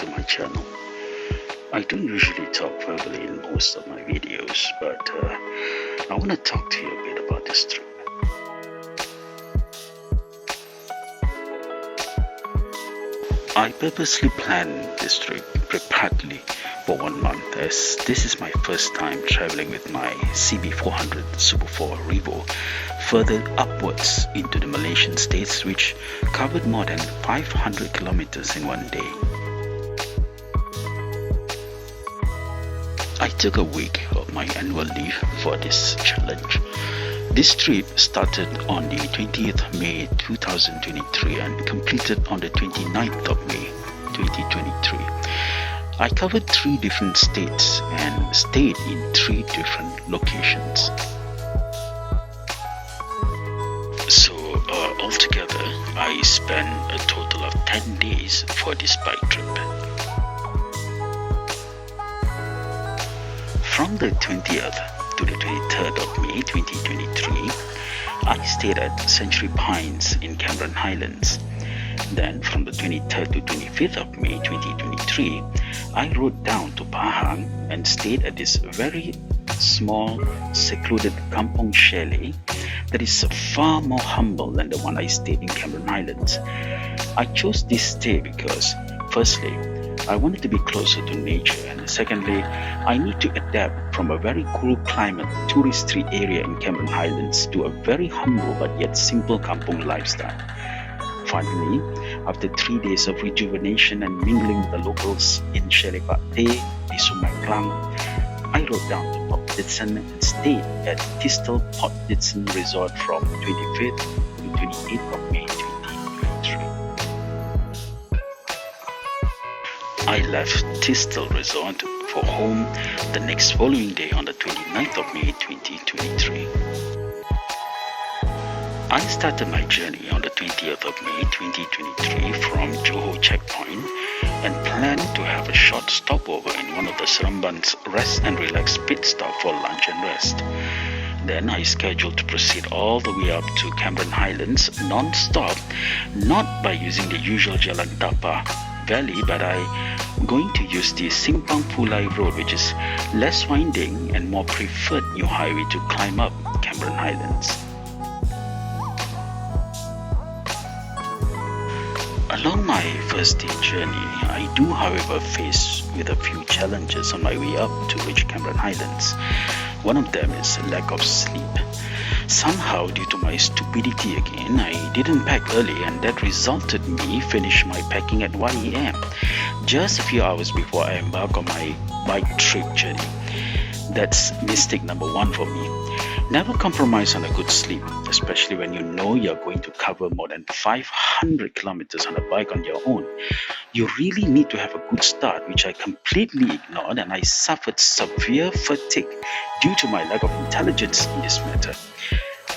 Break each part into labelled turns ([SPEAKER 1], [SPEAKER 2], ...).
[SPEAKER 1] to my channel. I don't usually talk verbally in most of my videos, but I want to talk to you a bit about this trip. I purposely planned this trip preparedly for 1 month, as this is my first time traveling with my CB400 Super 4 Revo further upwards into the Malaysian states, which covered more than 500 kilometers in one day. I took a week of my annual leave for this challenge. This trip started on the 20th May 2023 and completed on the 29th of May 2023. I covered 3 different states and stayed in 3 different locations. So altogether, I spent a total of 10 days for this bike trip. From the 20th to the 23rd of May 2023, I stayed at Century Pines in Cameron Highlands. Then from the 23rd to 25th of May 2023, I rode down to Pahang and stayed at this very small, secluded kampong chalet that is far more humble than the one I stayed in Cameron Highlands. I chose this stay because, firstly, I wanted to be closer to nature, and secondly, I need to adapt from a very cool climate, tourist-free area in Cameron Highlands to a very humble but yet simple kampong lifestyle. Finally, after 3 days of rejuvenation and mingling with the locals in Chalet di Klang, I rode down to Port Dickson and stayed at Thistle Resort from 25th to 28th of May 2023. I left Thistle Resort for home the next following day on the 29th of May 2023. I started my journey on the 20th of May 2023 from Johor checkpoint and planned to have a short stopover in one of the Seremban's rest and relax pit stop for lunch and rest. Then I scheduled to proceed all the way up to Cameron Highlands non-stop, not by using the usual Jalan Tapa Valley, but I'm going to use the Simpang Pulai Road, which is less winding and more preferred new highway to climb up Cameron Highlands. Along my first day journey, I do however face with a few challenges on my way up to reach Cameron Highlands. One of them is lack of sleep. Somehow, due to my stupidity again, I didn't pack early, and that resulted me finish my packing at 1 AM, just a few hours before I embark on my bike trip journey. That's mistake number 1 for me. Never compromise on a good sleep, especially when you know you're going to cover more than 500 kilometers on a bike on your own. You really need to have a good start, which I completely ignored, and I suffered severe fatigue due to my lack of intelligence in this matter.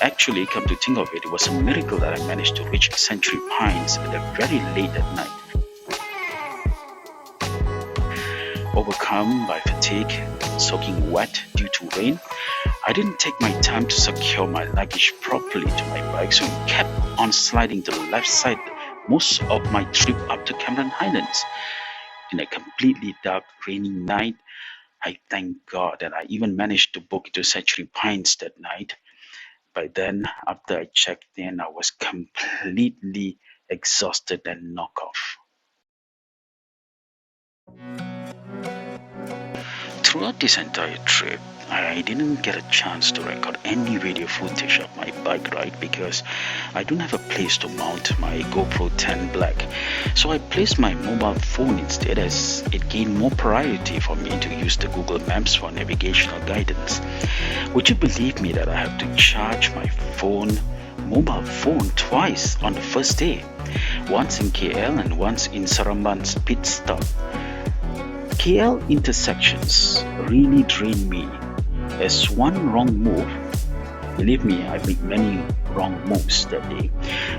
[SPEAKER 1] Actually, come to think of it, it was a miracle that I managed to reach Century Pines very late at night. Overcome by fatigue, soaking wet due to rain, I didn't take my time to secure my luggage properly to my bike, so it kept on sliding to the left side most of my trip up to Cameron Highlands. In a completely dark, rainy night, I thank God that I even managed to book to Century Pines that night. By then, after I checked in, I was completely exhausted and knocked off. Throughout this entire trip, I didn't get a chance to record any video footage of my bike ride because I don't have a place to mount my GoPro 10 Black. So I placed my mobile phone instead, as it gained more priority for me to use the Google Maps for navigational guidance. Would you believe me that I have to charge my mobile phone twice on the first day? Once in KL and once in Seremban's pit stop. KL intersections really drain me, as one wrong move, believe me, I made many wrong moves that day,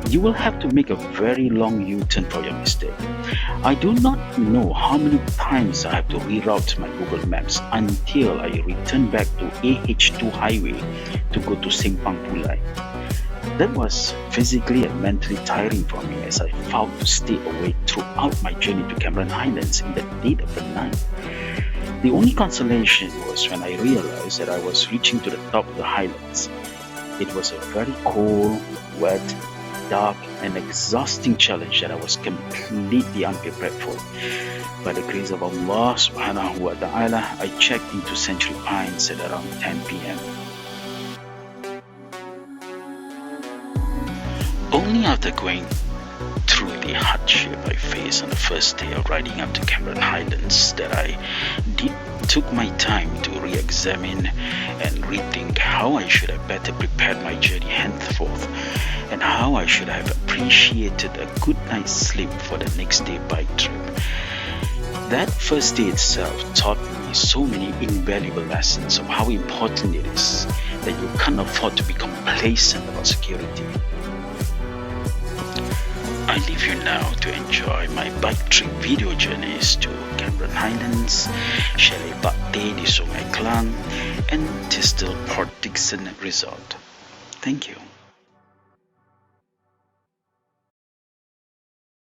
[SPEAKER 1] you will have to make a very long U-turn for your mistake. I do not know how many times I have to reroute my Google Maps until I return back to AH2 highway to go to Simpang Pulai. That was physically and mentally tiring for me as I vowed to stay awake throughout my journey to Cameron Highlands in the dead of the night. The only consolation was when I realized that I was reaching to the top of the Highlands. It was a very cold, wet, dark and exhausting challenge that I was completely unprepared for. By the grace of Allah subhanahu wa ta'ala, I checked into Century Pines at around 10 p.m. Only after going through the hardship I faced on the first day of riding up to Cameron Highlands that I took my time to re-examine and rethink how I should have better prepared my journey henceforth and how I should have appreciated a good night's sleep for the next day bike trip. That first day itself taught me so many invaluable lessons of how important it is that you can't afford to be complacent about security. I leave you now to enjoy my bike trip video journeys to Cameron Highlands, Chalet di Sungai Klang, and Thistle Port Dickson Resort. Thank you.